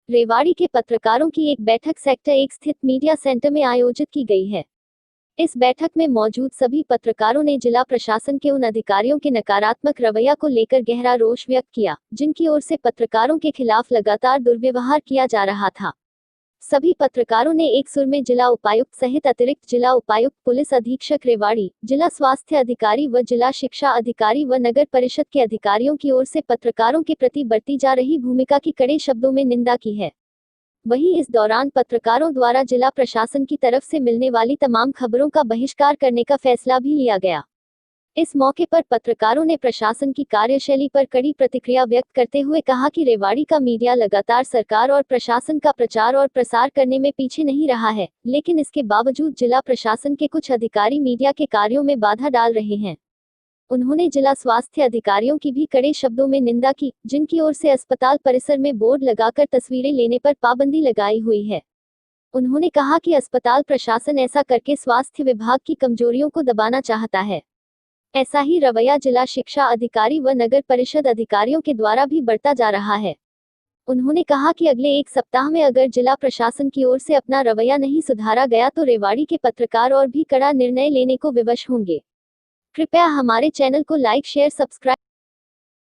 रेवाड़ी के पत्रकारों की एक बैठक सेक्टर 1 स्थित मीडिया सेंटर में आयोजित की गई है। इस बैठक में मौजूद सभी पत्रकारों ने जिला प्रशासन के उन अधिकारियों के नकारात्मक रवैया को लेकर गहरा रोष व्यक्त किया, जिनकी ओर से पत्रकारों के खिलाफ लगातार दुर्व्यवहार किया जा रहा था। सभी पत्रकारों ने एक सुर में जिला उपायुक्त सहित अतिरिक्त जिला उपायुक्त, पुलिस अधीक्षक रेवाड़ी, जिला स्वास्थ्य अधिकारी व जिला शिक्षा अधिकारी व नगर परिषद के अधिकारियों की ओर से पत्रकारों के प्रति बरती जा रही भूमिका की कड़े शब्दों में निंदा की है। वहीं इस दौरान पत्रकारों द्वारा जिला प्रशासन की तरफ से मिलने वाली तमाम खबरों का बहिष्कार करने का फैसला भी लिया गया। इस मौके पर पत्रकारों ने प्रशासन की कार्यशैली पर कड़ी प्रतिक्रिया व्यक्त करते हुए कहा कि रेवाड़ी का मीडिया लगातार सरकार और प्रशासन का प्रचार और प्रसार करने में पीछे नहीं रहा है, लेकिन इसके बावजूद जिला प्रशासन के कुछ अधिकारी मीडिया के कार्यों में बाधा डाल रहे हैं। उन्होंने जिला स्वास्थ्य अधिकारियों की भी कड़े शब्दों में निंदा की, जिनकी ओर से अस्पताल परिसर में बोर्ड लगाकर तस्वीरें लेने पर पाबंदी लगाई हुई है। उन्होंने कहा कि अस्पताल प्रशासन ऐसा करके स्वास्थ्य विभाग की कमजोरियों को दबाना चाहता है। ऐसा ही रवैया जिला शिक्षा अधिकारी व नगर परिषद अधिकारियों के द्वारा भी बढ़ता जा रहा है। उन्होंने कहा कि अगले एक सप्ताह में अगर जिला प्रशासन की ओर से अपना रवैया नहीं सुधारा गया तो रेवाड़ी के पत्रकार और भी कड़ा निर्णय लेने को विवश होंगे। कृपया हमारे चैनल को लाइक, शेयर, सब्सक्राइब।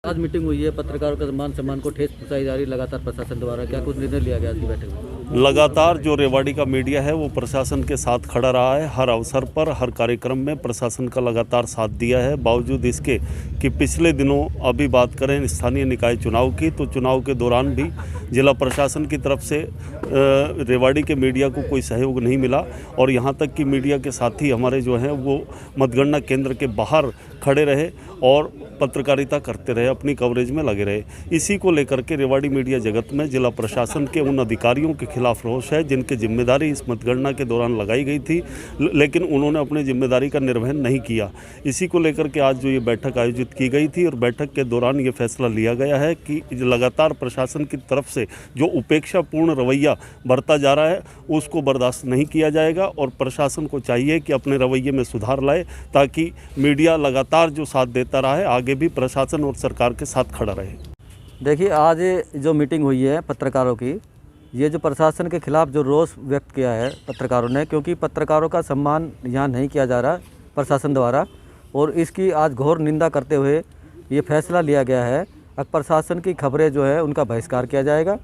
आज मीटिंग हुई है, पत्रकारों के मान सम्मान को ठेस पहुंचाई जा रही लगातार प्रशासन द्वारा, क्या कुछ निर्णय लिया गया आज की बैठक में? लगातार जो रेवाड़ी का मीडिया है वो प्रशासन के साथ खड़ा रहा है। हर अवसर पर, हर कार्यक्रम में प्रशासन का लगातार साथ दिया है। बावजूद इसके कि पिछले दिनों अभी बात करें स्थानीय निकाय चुनाव की, तो चुनाव के दौरान भी जिला प्रशासन की तरफ से रेवाड़ी के मीडिया को कोई सहयोग नहीं मिला और यहाँ तक कि मीडिया के साथी हमारे जो हैं वो मतगणना केंद्र के बाहर खड़े रहे और पत्रकारिता करते रहे, अपनी कवरेज में लगे रहे। इसी को लेकर के रेवाड़ी मीडिया जगत में जिला प्रशासन के उन अधिकारियों के खिलाफ रोष है जिनकी जिम्मेदारी इस मतगणना के दौरान लगाई गई थी, लेकिन उन्होंने अपनी जिम्मेदारी का निर्वहन नहीं किया। इसी को लेकर के आज जो ये बैठक आयोजित की गई थी और बैठक के दौरान ये फैसला लिया गया है कि लगातार प्रशासन की तरफ से जो उपेक्षापूर्ण रवैया बरता जा रहा है उसको बर्दाश्त नहीं किया जाएगा और प्रशासन को चाहिए कि अपने रवैये में सुधार लाए ताकि मीडिया लगातार जो साथ देता रहा है आगे भी प्रशासन और सरकार के साथ खड़ा रहे। देखिए, आज जो मीटिंग हुई है पत्रकारों की, ये जो प्रशासन के खिलाफ जो रोष व्यक्त किया है पत्रकारों ने, क्योंकि पत्रकारों का सम्मान यहाँ नहीं किया जा रहा प्रशासन द्वारा, और इसकी आज घोर निंदा करते हुए ये फैसला लिया गया है अब प्रशासन की खबरें जो है उनका बहिष्कार किया जाएगा।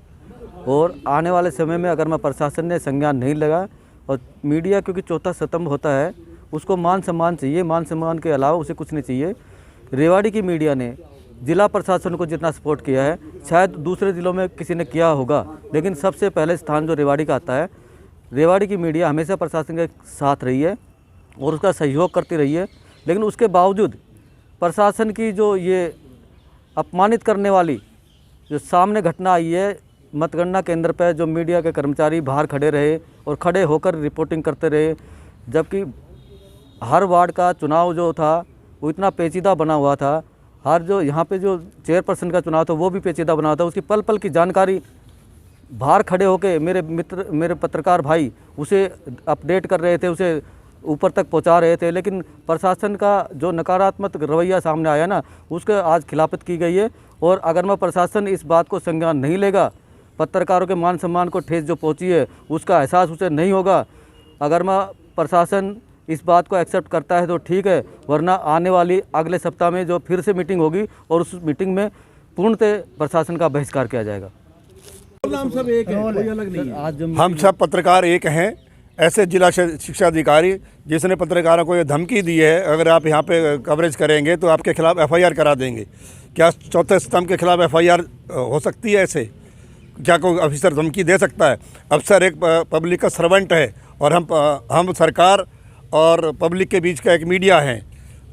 और आने वाले समय में अगर प्रशासन ने संज्ञान नहीं लगा और मीडिया क्योंकि चौथा स्तंभ होता है उसको मान सम्मान चाहिए, मान सम्मान के अलावा उसे कुछ नहीं चाहिए। रेवाड़ी की मीडिया ने जिला प्रशासन को जितना सपोर्ट किया है शायद दूसरे ज़िलों में किसी ने किया होगा, लेकिन सबसे पहले स्थान जो रेवाड़ी का आता है। रेवाड़ी की मीडिया हमेशा प्रशासन के साथ रही है और उसका सहयोग करती रही है, लेकिन उसके बावजूद प्रशासन की जो ये अपमानित करने वाली जो सामने घटना आई है, मतगणना केंद्र पर जो मीडिया के कर्मचारी बाहर खड़े रहे और खड़े होकर रिपोर्टिंग करते रहे, जबकि हर वार्ड का चुनाव जो था वो इतना पेचीदा बना हुआ था, हर जो यहाँ पे जो चेयरपर्सन का चुनाव था वो भी पेचीदा बना हुआ था, उसकी पल पल की जानकारी बाहर खड़े होके मेरे पत्रकार भाई उसे अपडेट कर रहे थे, उसे ऊपर तक पहुँचा रहे थे। लेकिन प्रशासन का जो नकारात्मक रवैया सामने आया ना, उसके आज खिलाफत की गई है। और अगर प्रशासन इस बात को संज्ञान नहीं लेगा, पत्रकारों के मान सम्मान को ठेस जो पहुँची है उसका एहसास उसे नहीं होगा, अगर प्रशासन इस बात को एक्सेप्ट करता है तो ठीक है, वरना आने वाली अगले सप्ताह में जो फिर से मीटिंग होगी और उस मीटिंग में पूर्णतः प्रशासन का बहिष्कार किया जाएगा। हम सब एक हैं, कोई अलग नहीं है। आज हम सब पत्रकार एक हैं। ऐसे जिला शिक्षा अधिकारी जिसने पत्रकारों को ये धमकी दी है, अगर आप यहाँ पे कवरेज करेंगे तो आपके खिलाफ एफआईआर करा देंगे। क्या चौथे स्तंभ के खिलाफ एफआईआर हो सकती है? ऐसे क्या कोई ऑफिसर धमकी दे सकता है? अफसर एक पब्लिक का सर्वेंट है और हम सरकार और पब्लिक के बीच का एक मीडिया है।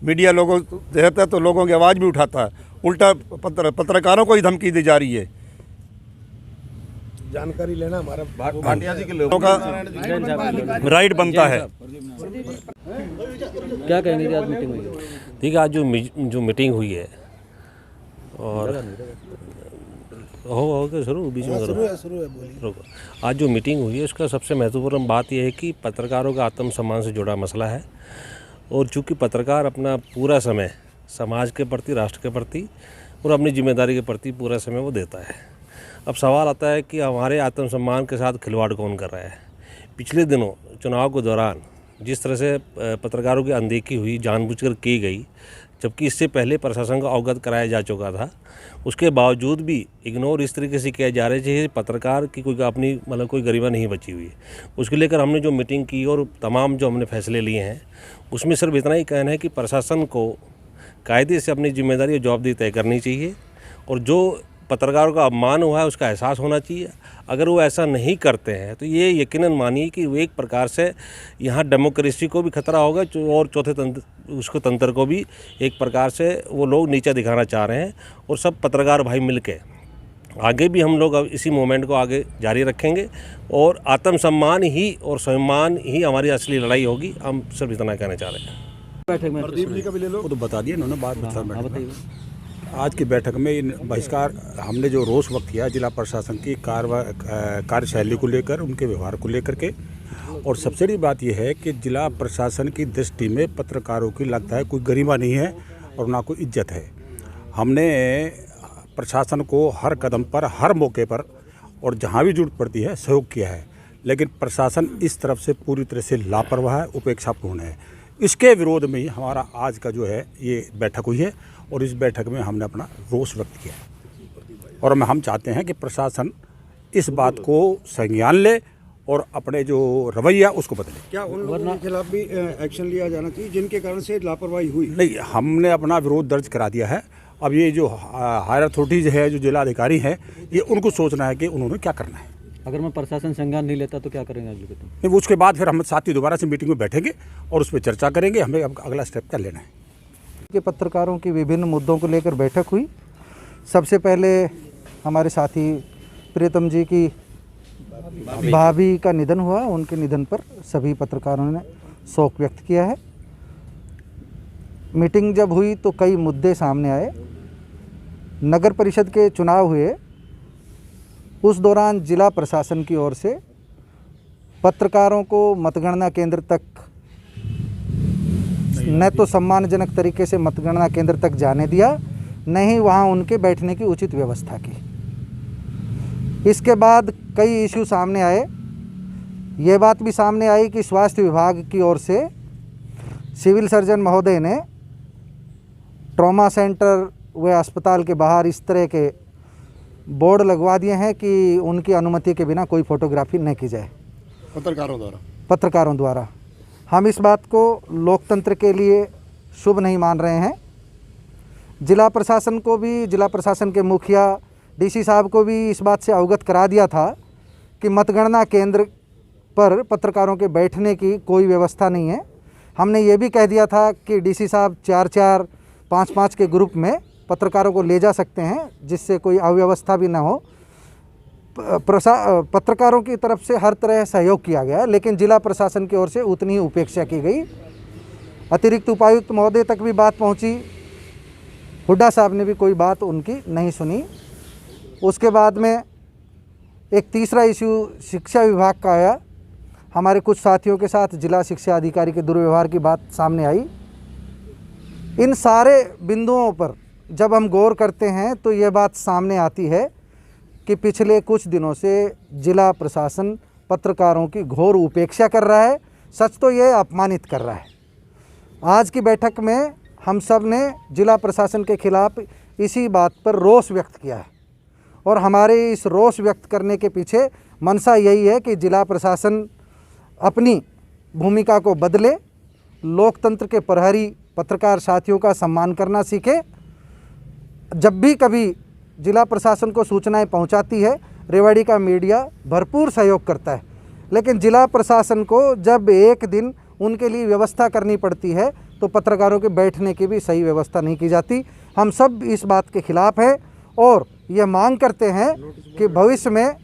मीडिया लोगों देता है तो लोगों की आवाज़ भी उठाता है, उल्टा पत्रकारों को ही धमकी दी जा रही है। जानकारी लेना हमारा भाटिया जी के लोगों का राइट बनता है। क्या कहेंगे आज मीटिंग हुई है? ठीक है, आज जो मीटिंग हुई है और हो शुरू बीच में करो। आज जो मीटिंग हुई है उसका सबसे महत्वपूर्ण बात यह है कि पत्रकारों का आत्मसम्मान से जुड़ा मसला है और चूँकि पत्रकार अपना पूरा समय समाज के प्रति, राष्ट्र के प्रति और अपनी जिम्मेदारी के प्रति पूरा समय वो देता है। अब सवाल आता है कि हमारे आत्मसम्मान के साथ खिलवाड़ कौन कर रहा है। पिछले दिनों चुनाव के दौरान जिस तरह से पत्रकारों की अनदेखी हुई, जानबूझकर की गई, जबकि इससे पहले प्रशासन को अवगत कराया जा चुका था, उसके बावजूद भी इग्नोर इस तरीके से किया जा रहा है जैसे पत्रकार की कोई अपनी कोई गरिमा नहीं बची हुई है। उसके लेकर हमने जो मीटिंग की और तमाम जो हमने फैसले लिए हैं, उसमें सिर्फ इतना ही कहना है कि प्रशासन को कायदे से अपनी जिम्मेदारी और जवाबदेही तय करनी चाहिए और जो पत्रकारों का अपमान हुआ है उसका एहसास होना चाहिए। अगर वो ऐसा नहीं करते हैं तो ये यकीनन मानिए कि वो एक प्रकार से यहाँ डेमोक्रेसी को भी खतरा होगा और चौथे तंत्र को भी एक प्रकार से वो लोग नीचा दिखाना चाह रहे हैं। और सब पत्रकार भाई मिलके आगे भी हम लोग अब इसी मूवमेंट को आगे जारी रखेंगे और आत्मसम्मान ही और स्वाभिमान ही हमारी असली लड़ाई होगी। हम सिर्फ इतना कहना चाह रहे हैं। बैठक में वो तो बता दिया इन्होंने बात। आज की बैठक में इन बहिष्कार हमने जो रोष व्यक्त किया जिला प्रशासन की कार्यशैली को लेकर, उनके व्यवहार को लेकर के, और सबसे बड़ी बात यह है कि जिला प्रशासन की दृष्टि में पत्रकारों की लगता है कोई गरिमा नहीं है और ना कोई इज्जत है। हमने प्रशासन को हर कदम पर, हर मौके पर और जहाँ भी जरूरत पड़ती है सहयोग किया है, लेकिन प्रशासन इस तरफ से पूरी तरह से लापरवाह है, उपेक्षापूर्ण है। इसके विरोध में ही हमारा आज का जो है ये बैठक हुई है और इस बैठक में हमने अपना रोष व्यक्त किया और हम चाहते हैं कि प्रशासन इस बात को संज्ञान ले और अपने जो रवैया उसको बदले। क्या उन लोगों के खिलाफ भी एक्शन लिया जाना चाहिए जिनके कारण से लापरवाही हुई? नहीं, हमने अपना विरोध दर्ज करा दिया है। अब ये जो हायर अथॉरिटीज़ है, जो जिला अधिकारी हैं, ये उनको सोचना है कि उन्होंने क्या करना है। अगर मैं प्रशासन संज्ञान नहीं लेता तो क्या करेंगे अगले दिन? नहीं, उसके बाद फिर हम साथ ही दोबारा से मीटिंग में बैठेंगे और उस पर चर्चा करेंगे हमें अब अगला स्टेप क्या लेना है। के पत्रकारों की विभिन्न मुद्दों को लेकर बैठक हुई। सबसे पहले हमारे साथी प्रीतम जी की भाभी का निधन हुआ। उनके निधन पर सभी पत्रकारों ने शोक व्यक्त किया है। मीटिंग जब हुई तो कई मुद्दे सामने आए। नगर परिषद के चुनाव हुए, उस दौरान जिला प्रशासन की ओर से पत्रकारों को मतगणना केंद्र तक न तो सम्मानजनक तरीके से मतगणना केंद्र तक जाने दिया, न ही वहाँ उनके बैठने की उचित व्यवस्था की। इसके बाद कई इश्यू सामने आए। ये बात भी सामने आई कि स्वास्थ्य विभाग की ओर से सिविल सर्जन महोदय ने ट्रॉमा सेंटर व अस्पताल के बाहर इस तरह के बोर्ड लगवा दिए हैं कि उनकी अनुमति के बिना कोई फोटोग्राफी न की जाए पत्रकारों द्वारा। हम इस बात को लोकतंत्र के लिए शुभ नहीं मान रहे हैं। जिला प्रशासन को भी, जिला प्रशासन के मुखिया डीसी साहब को भी इस बात से अवगत करा दिया था कि मतगणना केंद्र पर पत्रकारों के बैठने की कोई व्यवस्था नहीं है। हमने ये भी कह दिया था कि डीसी साहब 4-4, 5-5 के ग्रुप में पत्रकारों को ले जा सकते हैं जिससे कोई अव्यवस्था भी ना हो। पत्रकारों की तरफ से हर तरह सहयोग किया गया, लेकिन जिला प्रशासन की ओर से उतनी ही उपेक्षा की गई। अतिरिक्त उपायुक्त महोदय तक भी बात पहुंची, हुड्डा साहब ने भी कोई बात उनकी नहीं सुनी। उसके बाद में एक तीसरा इश्यू शिक्षा विभाग का आया। हमारे कुछ साथियों के साथ जिला शिक्षा अधिकारी के दुर्व्यवहार की बात सामने आई। इन सारे बिंदुओं पर जब हम गौर करते हैं तो ये बात सामने आती है कि पिछले कुछ दिनों से जिला प्रशासन पत्रकारों की घोर उपेक्षा कर रहा है। सच तो ये अपमानित कर रहा है। आज की बैठक में हम सब ने जिला प्रशासन के खिलाफ इसी बात पर रोष व्यक्त किया है और हमारे इस रोष व्यक्त करने के पीछे मंशा यही है कि जिला प्रशासन अपनी भूमिका को बदले, लोकतंत्र के प्रहरी पत्रकार साथियों का सम्मान करना सीखे। जब भी कभी जिला प्रशासन को सूचनाएं पहुंचाती है, रेवाड़ी का मीडिया भरपूर सहयोग करता है, लेकिन जिला प्रशासन को जब एक दिन उनके लिए व्यवस्था करनी पड़ती है तो पत्रकारों के बैठने की भी सही व्यवस्था नहीं की जाती। हम सब इस बात के खिलाफ हैं और ये मांग करते हैं कि भविष्य में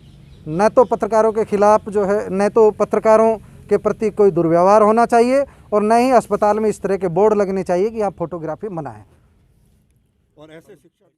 न तो पत्रकारों के खिलाफ जो है, न तो पत्रकारों के प्रति कोई दुर्व्यवहार होना चाहिए और न ही अस्पताल में इस तरह के बोर्ड लगने चाहिए कि यहाँ फोटोग्राफी मना है। और ऐसे शिक्षा